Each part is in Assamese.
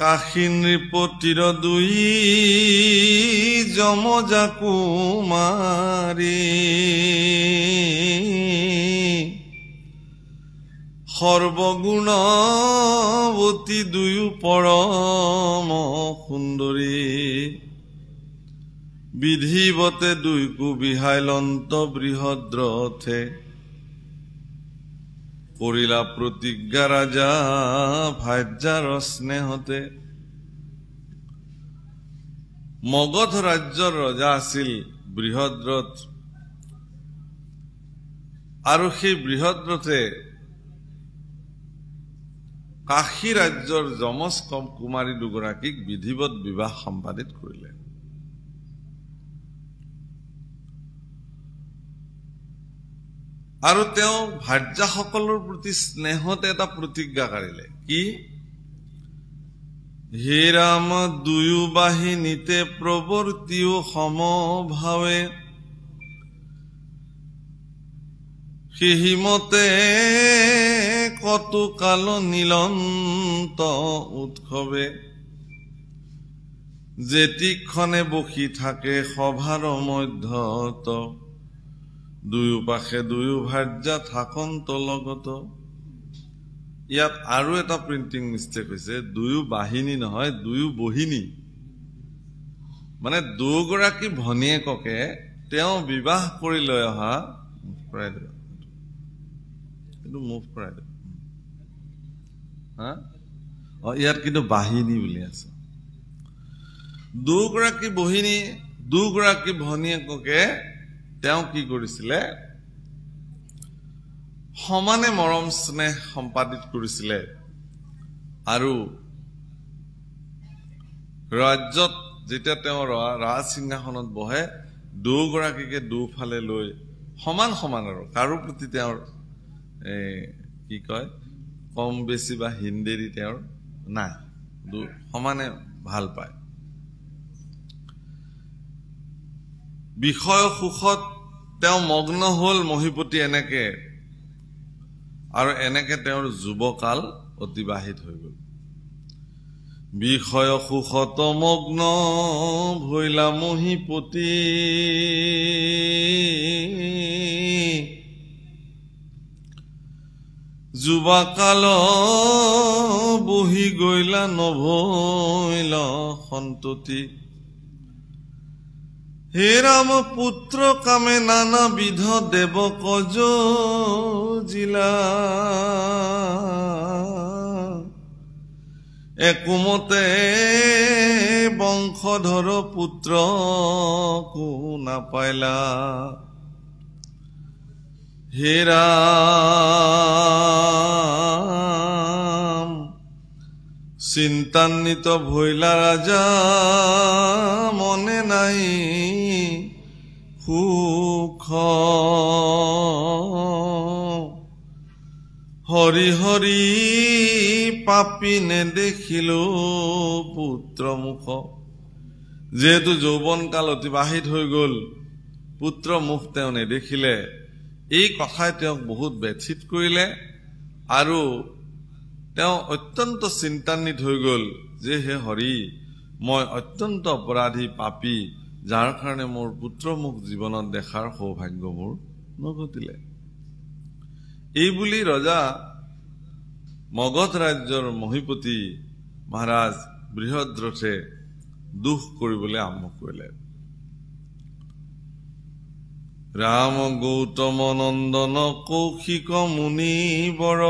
কাশী নৃপতিৰ দুই যমজা কুমাৰী সৰ্বগুণৱতী দুয়ো পৰম সুন্দৰী বিধিবতে দুইকো বিহাইলন্ত বৃহদ্ৰথে কৰিলা প্ৰতিজ্ঞা ৰাজা ভাৰ্যাৰ স্নেহতে। মগধ ৰাজ্যৰ ৰজা আছিল বৃহদ্ৰথ আৰু সেই বৃহদ্ৰথে কাশী ৰাজ্যৰ যমজ কুমাৰী দুগৰাকীক বিধিবত বিবাহ সম্পাদিত কৰিলে। আৰু তেওঁ ভাৰ্যাসকলৰ প্ৰতি স্নেহতে এটা প্ৰতিজ্ঞা কাঢ়িলে কি হে ৰাম দুয়ো বাহিনীতে প্ৰৱৰ্তিও সমভাৱে সিহিমতে কতু কাল নীলন্ত উৎসৱে যেতিক্ষণে বসি থাকে সভাৰ মধ্যত দুয়ো পাশে দুয়ো ভাৰ্যা থাকন্ত লগত। ইয়াত আৰু এটা প্ৰিণ্টিং মিষ্টেক হৈছে দুয়ো বাহিনী নহয় দুয়ো বহিনী মানে দুগৰাকী ভনীয়েককে তেওঁ বিবাহ কৰি লৈ অহা ইয়াত কিন্তু বাহিনী বুলি আছে। দুগৰাকী বহিনী দুগৰাকী ভনীয়েককে তেওঁ কি কৰিছিলে সমানে মৰম স্নেহ সম্পাদিত কৰিছিলে আৰু ৰাজ্যত যেতিয়া তেওঁ ৰাজ সিংহাসনত বহে দুগৰাকীকে দুফালে লৈ সমান সমান আৰু কাৰো প্ৰতি তেওঁৰ কি কয় কম বেছি বা হিন্দেৰি তেওঁৰ নাই সমানে ভাল পায়। বিষয় সুখত তেওঁ মগ্ন হল মহিপতি এনেকে আৰু এনেকে তেওঁৰ যুৱকাল অতিবাহিত হৈ গল। বিষয় সুখত মগ্ন ভৈলা মহিপতি যুৱাকাল বহি গৈলা নভৈল সন্ততি। হে ৰাম পুত্ৰ কামে নানাবিধ দেৱক জিলা একোমতে বংশধৰ পুত্ৰ কো নাপাইলা। হে ৰাম চিন্তান্বিত ভৈলা ৰাজা মনে নাই সুখ হৰি হৰি পাপি নেদেখিলো পুত্ৰ মুখ। যেহেতু যৌৱনকাল অতিবাহিত হৈ গল পুত্ৰ মুখ তেওঁ নেদেখিলে এই কথাই তেওঁক বহুত ব্যথিত কৰিলে আৰু তেওঁ অত্যন্ত চিন্তান্বিত হৈ গল যে হে হৰি মই অত্যন্ত অপৰাধী পাপী যাৰ কাৰণে মোৰ পুত্ৰ মুখ জীৱনত দেখাৰ সৌভাগ্য মোৰ নঘটিলে। এই বুলি ৰজা মগধ ৰাজ্যৰ মহিপতি মহাৰাজ বৃহদ্ৰথে দুখ কৰিবলৈ আৰম্ভ কৰিলে। ৰাম গৌতম নন্দন কৌশিক মুনি বৰ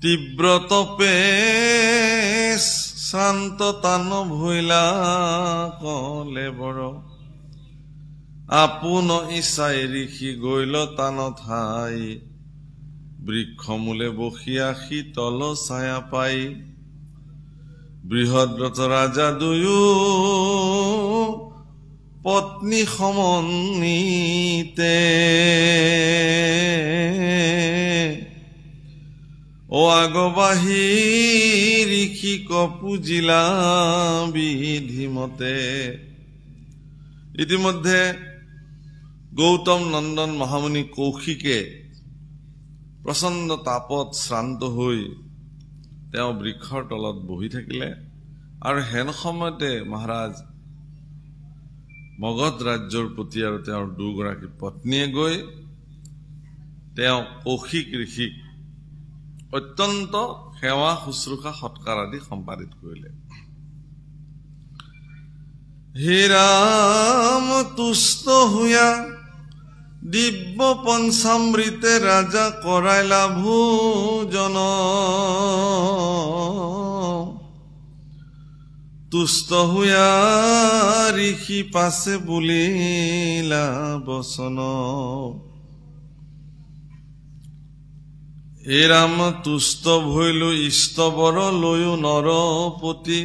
তীব্ৰ তপে শ্ৰান্ত তান ভৈলা কলে বৰ আপোন ইচ্ছাই ঋষি গৈল তান ঠাই বৃক্ষ মূলে বসিয়া শীতল ছায়া পাই। বৃহদ্ৰথ ৰাজা দুয়ো পত্নী সমন্বিতে ও আগবাহী ঋষিক পূজিলা বিধিমতে। ইতিমধ্যে গৌতম নন্দন মহামুনি কৌশিকে প্ৰচণ্ড তাপত শ্ৰান্ত হৈ তেওঁ বৃক্ষৰ তলত বহি থাকিলে আৰু হেন সময়তে মহাৰাজ মগধ ৰাজ্যৰ প্ৰতি আৰু তেওঁৰ দুগৰাকী পত্নীয়ে গৈ তেওঁ কৌশিক ঋষিক অত্যন্ত সেৱা শুশ্ৰূষা সৎকাৰ আদি সম্পাদিত কৰিলে। হে ৰাম তুষ্ট হুয়া দিব্য পঞ্চামৃতে ৰাজা কৰাইলা ভোজন তুষ্ট হুয়া ঋষি পাছে বুলিলা বচন হে ৰাম তুষ্ট ভৈলো ইষ্টবৰ লৈও নৰপতি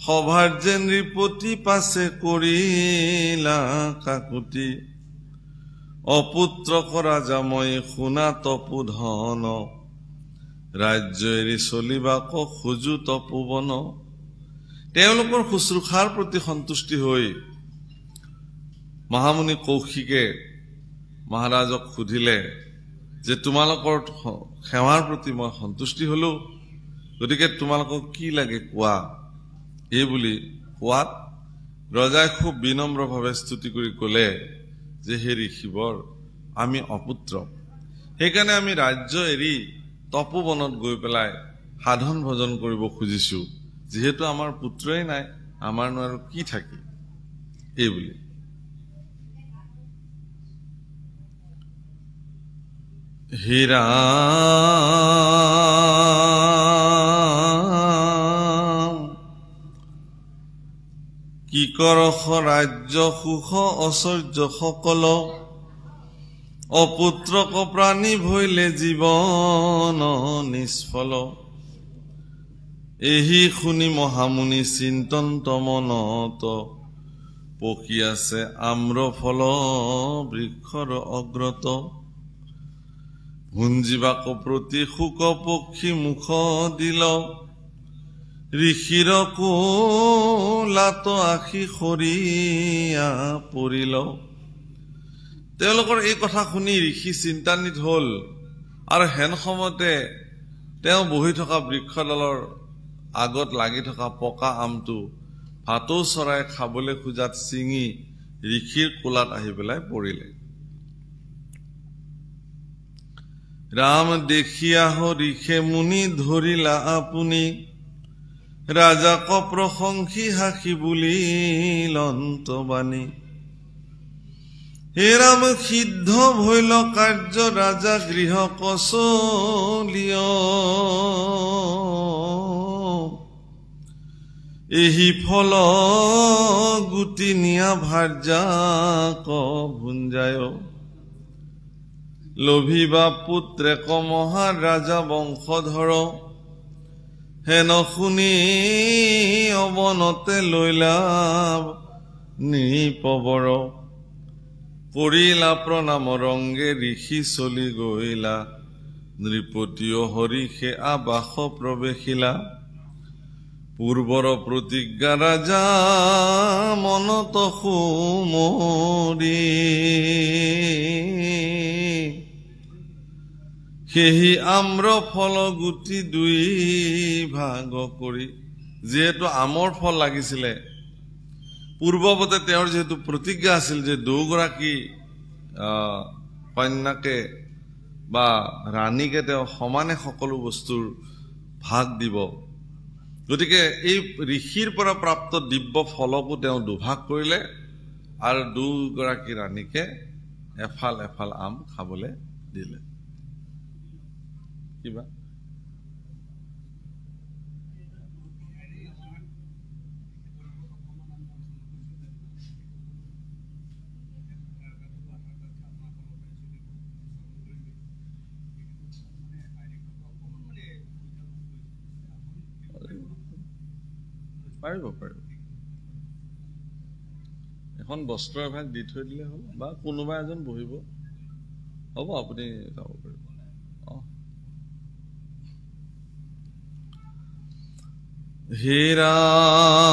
সভাৰ যে নৃপতি পাছে কৰিলা কাকুতি অপুত্ৰ কৰা যামই শুনা তপু ধন ৰাজ্য এৰি চলিবাক খোজো তপোবন। তেওঁলোকৰ শুশ্ৰূষাৰ প্ৰতি সন্তুষ্টি হৈ মহামুনি কৌশিকে মহাৰাজক সুধিলে যে তোমালোকৰ সেৱাৰ প্ৰতি মই সন্তুষ্টি হলো, গতিকে তোমালোকক কি লাগে কোৱা। এই বুলি কোৱাত ৰজাই খুব বিনম্ৰভাৱে স্তুতি কৰি কলে যে হে ঋষিবৰ আমি অপুত্ৰ, সেইকাৰণে আমি ৰাজ্য এৰি তপোবনত গৈ পেলাই সাধন ভজন কৰিব খুজিছো, যিহেতু আমাৰ পুত্ৰই নাই, আমাৰনো আৰু কি থাকে। এই বুলি হে ৰাম কি কৰস ৰাজ্য সুখ ঐশ্বৰ্য সকল অপুত্ৰক প্ৰাণী ভৈলে জীৱন নিষ্ফল। এহি শুনি মহামুনি চিন্তন্ত মনত পকি আছে আম্ৰ ফল বৃক্ষৰ অগ্ৰত ভুঞ্জিবাক প্ৰতি শুক পক্ষী মুখ দিল ঋষিৰ কোলাত আখি সৰিয়া পৰিল। তেওঁলোকৰ এই কথা শুনি ঋষি চিন্তান্বিত হল আৰু হেন সময়তে তেওঁ বহি থকা বৃক্ষডালৰ আগত লাগি থকা পকা আমটো ভাটৌ চৰাই খাবলৈ খোজাত ছিঙি ঋষিৰ কোলাত আহি পেলাই পৰিলে। ৰাম দেখিয়াহ ঋষে মুনি ধৰিলা আপুনি ৰাজাক প্ৰশংসি হাসি বুলিলন্ত বাণী। হে ৰাম সিদ্ধ ভৈল কাৰ্য ৰাজা গৃহ কচলিয় এহি ফল গুটি নিয়া ভাৰ্যাক ভুঞ্জায় লোভিবা পুত্ৰে কমহা ৰাজা বংশধৰ হেন শুনি অৱনতে লৈলা নিপবৰ কৰিলা প্ৰণাম ৰংগে ঋষি চলি গৈলা নৃপতিয় হৰিষে আবাস প্ৰৱেশিলা। পূৰ্বৰ প্ৰতিজ্ঞা ৰাজা মনত সুমৰি সেহি আম্ৰ ফল গুটি দুই ভাগ কৰি, যিহেতু আমৰ ফল লাগিছিলে পূৰ্বৱতে তেওঁৰ যিহেতু প্ৰতিজ্ঞা আছিল যে দুগৰাকী কন্যাকে বা ৰাণীকে তেওঁ সমানে সকলো বস্তুৰ ভাগ দিব, গতিকে এই ঋষিৰ পৰা প্ৰাপ্ত দিব্য ফলকো তেওঁ দুভাগ কৰিলে আৰু দুগৰাকী ৰাণীকে এফাল এফাল আম খাবলৈ দিলে। কিবা পাৰিব পাৰিব এখন বস্ত্ৰ এভাগ দি থৈ দিলে হ'ল বা কোনোবা এজন বহিব, হ'ব আপুনি যাব পাৰিব। হে ৰাম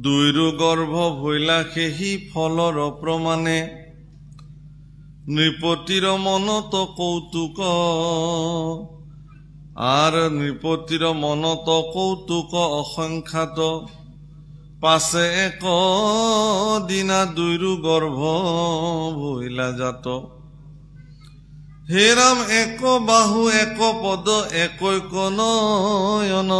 দুইৰো গৰ্ভ ভৈলা সেহি ফলৰ প্ৰমাণে নৃপতিৰ মনত কৌতুক আৰ নৃপতিৰ মনত কৌতুক অসংখ্যাত পাছে এক দিনা দুইৰো গৰ্ভ ভৈলা জাত হে ৰাম এক বাহু এক পদ একৈক নয়ন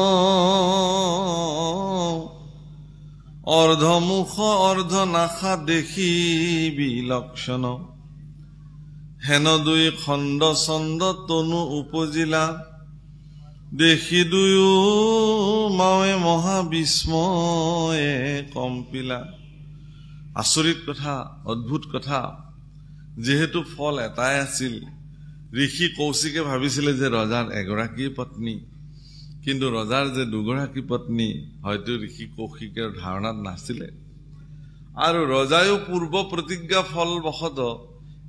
অৰ্ধমুখ অৰ্ধ নাখা দেখি বিলক্ষণ হেন দুই খণ্ড ছন্দ তনু উপজিলা দেখি দুয়ো মাৱে মহাবিস্ময়ে কম্পিলা আচৰিত কথা অদ্ভুত কথা যেহেতু ফল এটাই আছিল ঋষি কৌশিকে ভাবিছিলে যে ৰজাৰ এগৰাকী পত্নী কিন্তু ৰজাৰ যে দুগৰাকী পত্নী হয়তো ঋষি কৌশিকৰ ধাৰণাত নাছিলে আৰু ৰজায়ো পূৰ্ব প্ৰতিজ্ঞা ফল বশত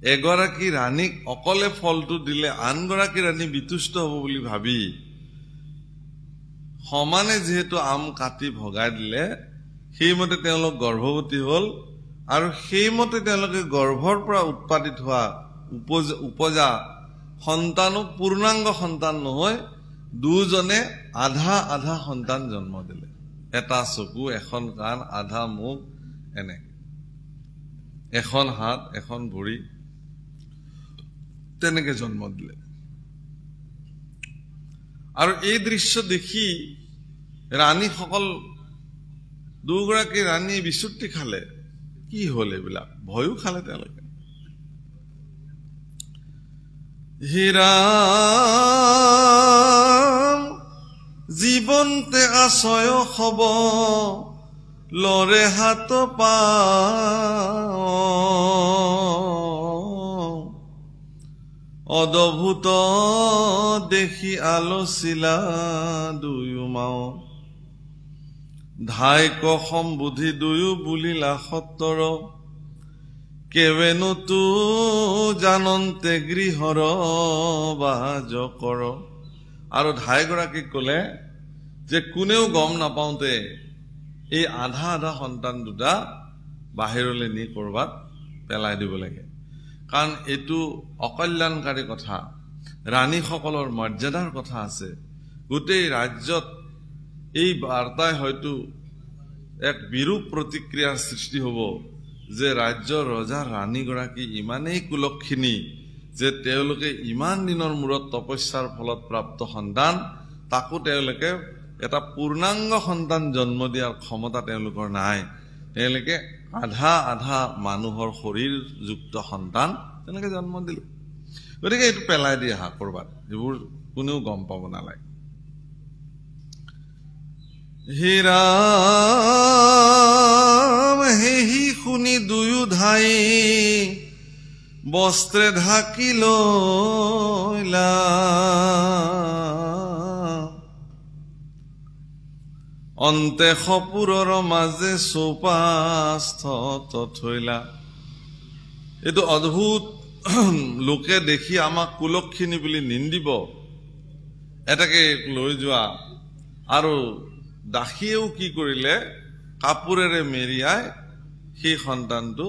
এগৰাকী ৰাণীক অকলে ফলটো দিলে আনগৰাকী ৰাণী বিতুষ্ট হ'ব বুলি ভাবি সমানে যেহেতু আম কাটি ভগাই দিলে সেইমতে তেওঁলোক গৰ্ভৱতী হ'ল আৰু সেইমতে তেওঁলোকে গৰ্ভৰ পৰা উৎপাদিত হোৱা উপজা সন্তানো পূৰ্ণাংগ সন্তান নহয় দুজনে আধা আধা সন্তান জন্ম দিলে এটা চকু এখন কাণ আধা মুখ এনে এখন হাত এখন ভৰি তেনেকে জন্ম দিলে আৰু এই দৃশ্য দেখি ৰাণীসকল দুগৰাকী ৰাণী বিচুতি খালে কি হল এইবিলাক ভয়ো খালে তেওঁলোকে হীৰা জীৱন্তে আশয় হব লৰে হাত পা অদ্ভুত দেখি আলোচিলা দুয়ো মাও ধাইক সম্বুধি দুয়ো বুলিলা সত্তৰ কেৱেনো তু জানন্তে গৃহৰ বাজ কৰ আৰু ধাইগৰাকীক কলে যে কোনেও গম নাপাওঁতে এই আধা আধা সন্তান দুটা বাহিৰলৈ নি কৰবাত পেলাই দিব লাগে কাৰণ এইটো অকল্যাণকাৰী কথা ৰাণীসকলৰ মৰ্যাদাৰ কথা আছে গোটেই ৰাজ্যত এই বাৰ্তাই হয়তো এক বিৰূপ প্ৰতিক্ৰিয়াৰ সৃষ্টি হ'ব যে ৰাজ্যৰ ৰজা ৰাণীগৰাকী ইমানেই কুলক্ষিনী যে তেওঁলোকে ইমান দিনৰ মূৰত তপস্যাৰ ফলত প্ৰাপ্ত সন্তান তাকো তেওঁলোকে এটা পূৰ্ণাংগ সন্তান জন্ম দিয়াৰ ক্ষমতা তেওঁলোকৰ নাই তেওঁলোকে আধা আধা মানুহৰ শৰীৰযুক্ত সন্তান তেনেকে জন্ম দিলে গতিকে এইটো পেলাই দিয়া হা কৰবাত এইবোৰ কোনেও গম পাব নালাগে হীৰা হেহি শুনি দুয়ো ধাই বস্ত্ৰে ঢাকি লৈলা অন্তে সপুৰৰ মাজে চৌপাস্থত থৈলা এইটো অদ্ভুত লোকে দেখি আমাক কুলক্ষিনী বুলি নিন্দিব এটাকে লৈ যোৱা আৰু দাসীয়েও কি কৰিলে কাপোৰেৰে মেৰিয়াই সেই সন্তানটো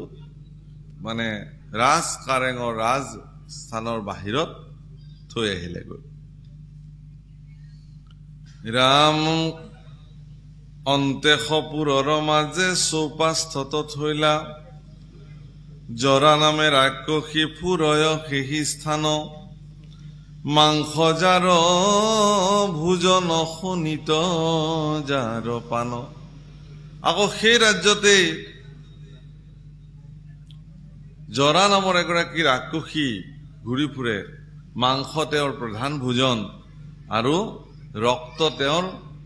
মানে ৰাজ কাৰেঙৰ ৰাজ স্থানৰ বাহিৰত থৈ আহিলেগৈ ৰাম অন্তে সপুৰৰ মাজে চৌপাস্থত থৈলা জৰা নামে ৰাক্ষসী ফুৰয় সেই স্থান মাংস জাৰ ভোজন শোণিত জাৰ পান আকৌ সেই ৰাজ্যতে জৰা নামৰ এগৰাকী ৰাক্ষসী ঘূৰি ফুৰে মাংস তেওঁৰ প্ৰধান ভোজন আৰু ৰক্ত তেওঁৰ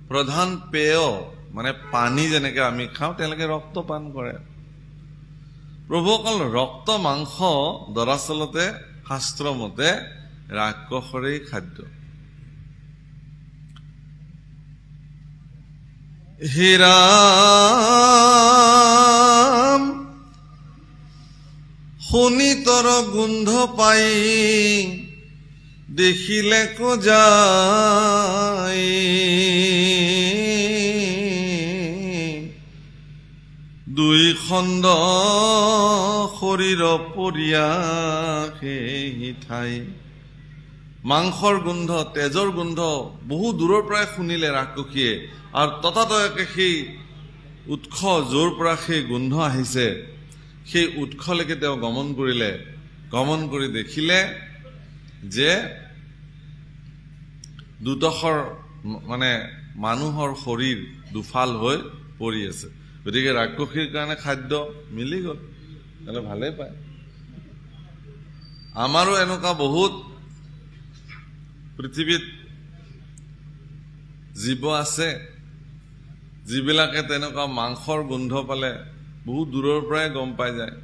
প্ৰধান পেয় মানে পানী যেনেকে আমি খাওঁ তেওঁলোকে ৰক্ত পান কৰে প্ৰভুসকল ৰক্ত মাংস দৰাচলতে শাস্ত্ৰ মতে ৰাক্ষসৰেই খাদ্য হীৰা শোণিতৰ গোন্ধ পাই দেখিলে কজাই দুই খণ্ড শৰীৰ পৰিয়া সেই ঠাই মাংসৰ গোন্ধ তেজৰ গোন্ধ বহু দূৰৰ পৰাই শুনিলে ৰাক্ষসীয়ে আৰু ততাতয়াকে সেই উৎস য'ৰ পৰা সেই গোন্ধ আহিছে সেই উৎসলৈকে তেওঁ গমন কৰিলে গমন কৰি দেখিলে যে দুটখৰ মানে মানুহৰ শৰীৰ দুফাল হৈ পৰি আছে গতিকে ৰাক্ষসীৰ কাৰণে খাদ্য মিলি গ'ল তাহলে ভালেই পায় আমাৰো এনেকুৱা বহুত পৃথিৱীত জীৱ আছে যিবিলাকে তেনেকুৱা মাংসৰ গোন্ধ পালে বহুত দূৰৰ পৰাই গম পাই যায়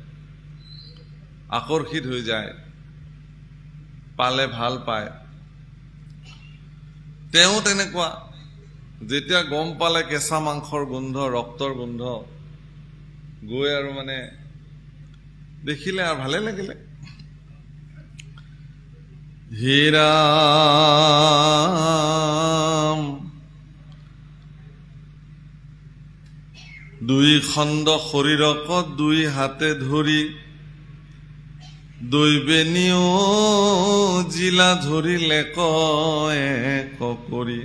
আকৰ্ষিত হৈ যায় পালে ভাল পায় তেওঁ তেনেকুৱা যেতিয়া গম পালে কেঁচা মাংসৰ গোন্ধ ৰক্তৰ গোন্ধ গৈ আৰু মানে দেখিলে আৰু ভালে লাগিলে হে ৰাম দুই খণ্ড শৰীৰক দুই হাতে ধৰি দৈবেনীয় জিলা ধৰিলে এক কৰি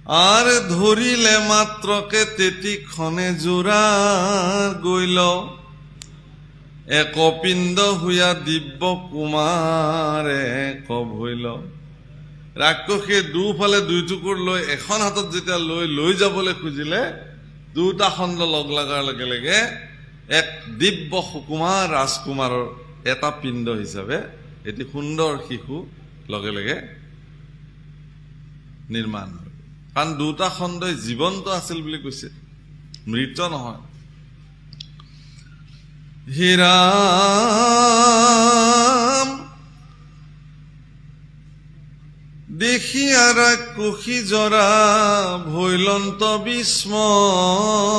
আর ধরিলে মাত্রকে তেতিক্ষণে জোড়া গইল এক পিণ্ড হুয়া দিব্য কুমার এক ভইল ৰাক্ষসীয়ে দুফালে দুই টুকুৰ লৈ এখন হাতত যেতিয়া লৈ যাবলৈ খুজিলে দুটা খণ্ড লগ লগাৰ লগে লগে এক দিব্য সুকুমাৰ ৰাজকুমাৰৰ এটা পিণ্ড হিচাপে এটি সুন্দৰ শিশু লগে লগে নিৰ্মাণ হয় কাৰণ দুটা খণ্ডই জীৱন্ত আছিল বুলি কৈছে মৃত নহয় হে ৰাম দেখি ৰাক্ষসী জৰা ভৈলন্ত বিস্ময়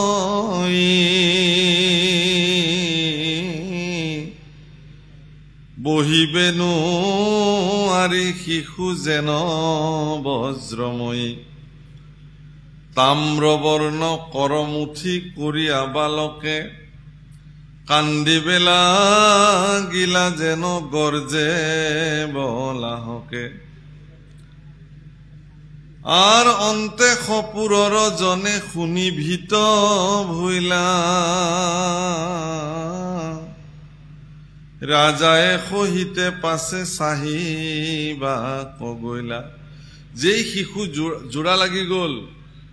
বহিবেনো আৰি শিশু যেন বজ্ৰময়ী তাম্ৰবৰ্ণ কৰমুঠি কৰিয়া বালকে কান্দিবেলা গিলা যেন গৰ্জে বলাহকে আৰ অন্তে সপুৰৰ জনে শুনি ভীত ভইলা ৰাজায়ে সহিতে পাছে চাহিবা কগৈলা যেই শিশু জোড়া লাগি গল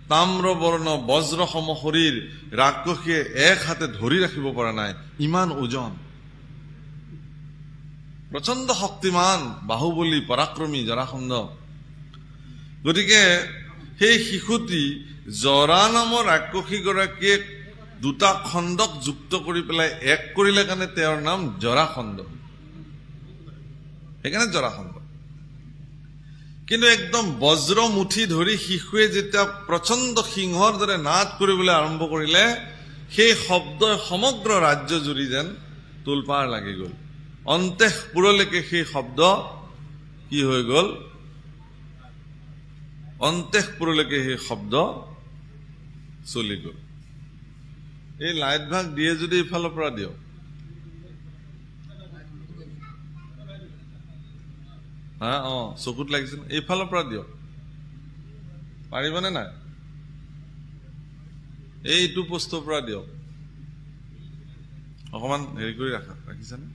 তাম্ৰবৰ্ণ বজ্ৰসম শৰীৰ ৰাক্ষসীয়ে এক হাতে ধৰি ৰাখিব পৰা নাই ইমান ওজন প্ৰচণ্ড শক্তিমান বাহুবলী পৰাক্ৰমী জৰাসন্ধ গতিকে সেই শিশুটি জৰা নামৰ ৰাক্ষসী গৰাকীয়ে দুটা খণ্ডক যুক্ত কৰি পেলাই এক কৰিলে কাৰণে তেওঁৰ নাম জৰাসন্ধ সেইকাৰণে জৰাসন্ধ কিন্তু একদম বজ্ৰ মুঠি ধৰি শিশুৱে যেতিয়া প্ৰচণ্ড সিংহৰ দৰে নাট কৰিবলৈ আৰম্ভ কৰিলে সেই শব্দই সমগ্ৰ ৰাজ্য জুৰি যেন তোলপাৰ লাগি গল অন্তেশপুৰলৈকে সেই শব্দ কি হৈ গল অন্তেশপুৰলৈকে সেই শব্দ চলি গল এই লাইট ভাগ দিয়ে যদি ইফালৰ পৰা দিয়ক হা চকুত লাগিছে এইফালৰ পৰা দিয়ক পাৰিবনে নাই এইটো পোষ্টৰ পৰা দিয়ক অকমান হেৰি কৰি ৰাখিছেনে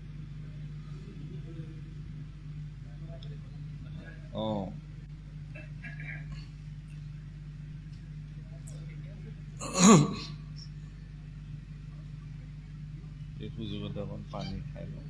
এই সুযোগতে অকণ পানী খাই লওঁ